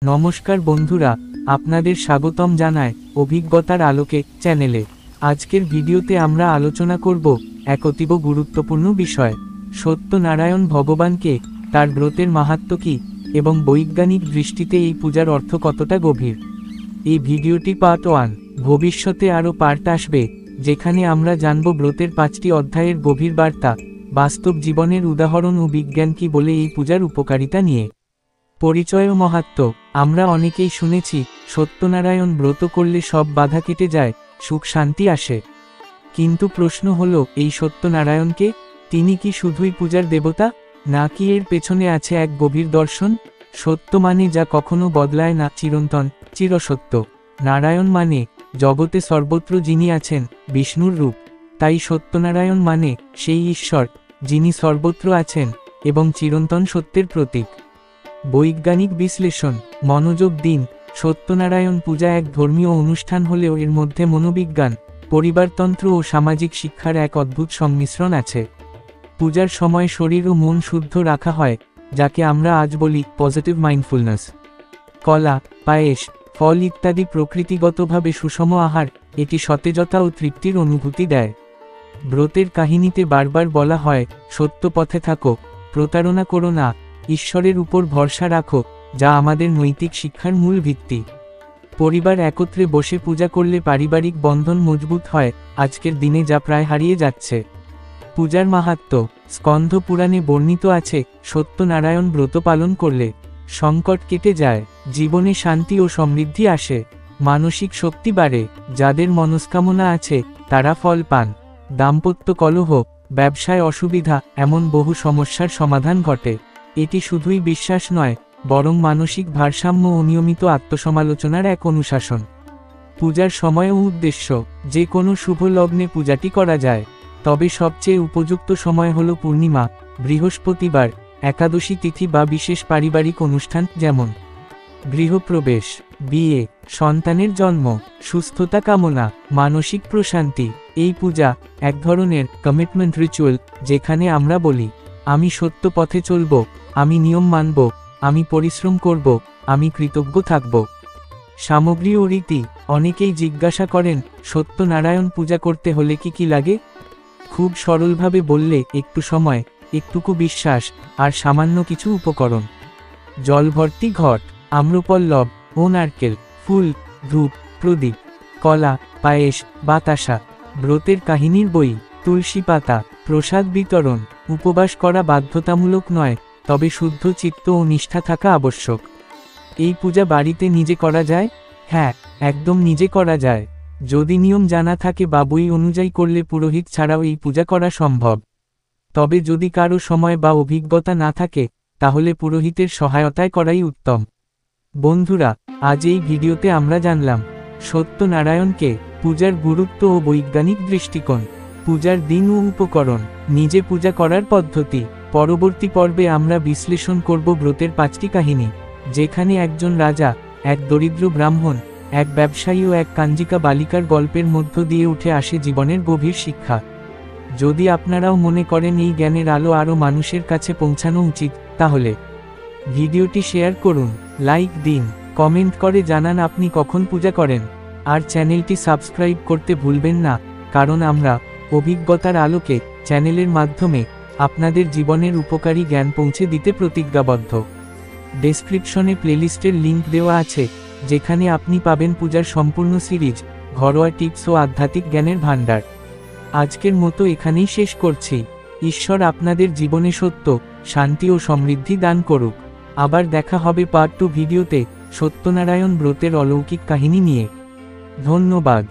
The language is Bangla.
নমস্কার বন্ধুরা, আপনাদের স্বাগতম জানায় অভিজ্ঞতার আলোকে চ্যানেলে। আজকের ভিডিওতে আমরা আলোচনা করব এক অতীব গুরুত্বপূর্ণ বিষয়, সত্যনারায়ণ ভগবানকে, তার ব্রতের মাহাত্ম্য কী এবং বৈজ্ঞানিক দৃষ্টিতে এই পূজার অর্থ কতটা গভীর। এই ভিডিওটি পার্ট 1। ভবিষ্যতে আরও পার্ট আসবে, যেখানে আমরা জানব ব্রতের 5টি অধ্যায়ের গভীর বার্তা, বাস্তব জীবনের উদাহরণ ও বিজ্ঞান কী বলে এই পূজার উপকারিতা নিয়ে। পরিচয় ও মাহাত্ম্য। আমরা অনেকেই শুনেছি সত্যনারায়ণ ব্রত করলে সব বাধা কেটে যায়, সুখ শান্তি আসে। কিন্তু প্রশ্ন হলো, এই সত্যনারায়ণকে, তিনি কি শুধুই পূজার দেবতা, নাকি এর পেছনে আছে এক গভীর দর্শন? সত্য মানে যা কখনো বদলায় না, চিরন্তন, চিরসত্য। নারায়ণ মানে জগতে সর্বত্র যিনি আছেন, বিষ্ণুর রূপ। তাই সত্যনারায়ণ মানে সেই ঈশ্বর যিনি সর্বত্র আছেন এবং চিরন্তন সত্যের প্রতীক। বৈজ্ঞানিক বিশ্লেষণ। মনোযোগ দিন। সত্যনারায়ণ পূজা এক ধর্মীয় অনুষ্ঠান হলেও এর মধ্যে মনোবিজ্ঞান, পরিবারতন্ত্র ও সামাজিক শিক্ষার এক অদ্ভুত সংমিশ্রণ আছে। পূজার সময় শরীর ও মন শুদ্ধ রাখা হয়, যাকে আমরা আজ বলি পজিটিভ মাইন্ডফুলনেস। কলা, পায়েস, ফল ইত্যাদি প্রকৃতিগতভাবে সুষম আহার, এটি সতেজতা ও তৃপ্তির অনুভূতি দেয়। ব্রতের কাহিনীতে বারবার বলা হয়, সত্য পথে থাকো, প্রতারণা করো না, ঈশ্বরের উপর ভরসা রাখো, যা আমাদের নৈতিক শিক্ষার মূল ভিত্তি। পরিবার একত্রে বসে পূজা করলে পারিবারিক বন্ধন মজবুত হয়, আজকের দিনে যা প্রায় হারিয়ে যাচ্ছে। পূজার মাহাত্ম্য। স্কন্ধ পুরাণে বর্ণিত আছে, সত্যনারায়ণ ব্রত পালন করলে সংকট কেটে যায়, জীবনে শান্তি ও সমৃদ্ধি আসে, মানসিক শক্তি বাড়ে, যাদের মনস্কামনা আছে তারা ফল পান, দাম্পত্য কলহ, ব্যবসায় অসুবিধা, এমন বহু সমস্যার সমাধান ঘটে। এটি শুধুই বিশ্বাস নয়, বরং মানসিক ভারসাম্য ও নিয়মিত আত্মসমালোচনার এক অনুশাসন। পূজার সময় ও উদ্দেশ্য। যে কোনো শুভ লগ্নে পূজাটি করা যায়, তবে সবচেয়ে উপযুক্ত সময় হল পূর্ণিমা, বৃহস্পতিবার, একাদশী তিথি বা বিশেষ পারিবারিক অনুষ্ঠান, যেমন গৃহপ্রবেশ, বিয়ে, সন্তানের জন্ম, সুস্থতা কামনা, মানসিক প্রশান্তি। এই পূজা এক ধরনের কমিটমেন্ট রিচুয়াল, যেখানে আমরা বলি, আমি সত্য পথে চলব, আমি নিয়ম মানব, আমি পরিশ্রম করব, আমি কৃতজ্ঞ থাকব। সামগ্রী ও রীতি। অনেকেই জিজ্ঞাসা করেন, সত্যনারায়ণ পূজা করতে হলে কি লাগে? খুব সরলভাবে বললে, একটু সময়, একটুকু বিশ্বাস, আর সামান্য কিছু উপকরণ। জল ভর্তি ঘট, আম্রপল্লব ও নারকেল, ফুল, ধূপ, প্রদীপ, কলা, পায়েস, বাতাসা, ব্রতের কাহিনীর বই, তুলসী পাতা, প্রসাদ বিতরণ। উপবাস করা বাধ্যতামূলক নয়, তবে শুদ্ধ চিত্ত ও নিষ্ঠা থাকা আবশ্যক। এই পূজা বাড়িতে নিজে করা যায়? হ্যাঁ, একদম নিজে করা যায়, যদি নিয়ম জানা থাকে বা বই অনুযায়ী করলে পুরোহিত ছাড়াও এই পূজা করা সম্ভব। তবে যদি কারো সময় বা অভিজ্ঞতা না থাকে, তাহলে পুরোহিতের সহায়তায় করাই উত্তম। বন্ধুরা, আজ এই ভিডিওতে আমরা জানলাম সত্যনারায়ণকে, পূজার গুরুত্ব ও বৈজ্ঞানিক দৃষ্টিকোণ, পূজার দিন ও উপকরণ, নিজে পূজা করার পদ্ধতি। পরবর্তী পর্বে আমরা বিশ্লেষণ করব ব্রতের 5টি কাহিনী, যেখানে একজন রাজা, এক দরিদ্র ব্রাহ্মণ, এক ব্যবসায়ী ও এক কাঞ্জিকা বালিকার গল্পের মধ্য দিয়ে উঠে আসে জীবনের গভীর শিক্ষা। যদি আপনারাও মনে করেন এই জ্ঞানের আলো আরও মানুষের কাছে পৌঁছানো উচিত, তাহলে ভিডিওটি শেয়ার করুন, লাইক দিন, কমেন্ট করে জানান আপনি কখন পূজা করেন, আর চ্যানেলটি সাবস্ক্রাইব করতে ভুলবেন না, কারণ আমরা অভিজ্ঞতার আলোকে চ্যানেলের মাধ্যমে আপনাদের জীবনের উপকারী জ্ঞান পৌঁছে দিতে প্রতিজ্ঞাবদ্ধ। ডেসক্রিপশনে প্লেলিস্টের লিঙ্ক দেওয়া আছে, যেখানে আপনি পাবেন পূজার সম্পূর্ণ সিরিজ, ঘরোয়া টিপস ও আধ্যাত্মিক জ্ঞানের ভাণ্ডার। আজকের মতো এখানেই শেষ করছি। ঈশ্বর আপনাদের জীবনে সত্য, শান্তি ও সমৃদ্ধি দান করুক। আবার দেখা হবে পার্ট 2 ভিডিওতে, সত্যনারায়ণ ব্রতের অলৌকিক কাহিনী নিয়ে। ধন্যবাদ।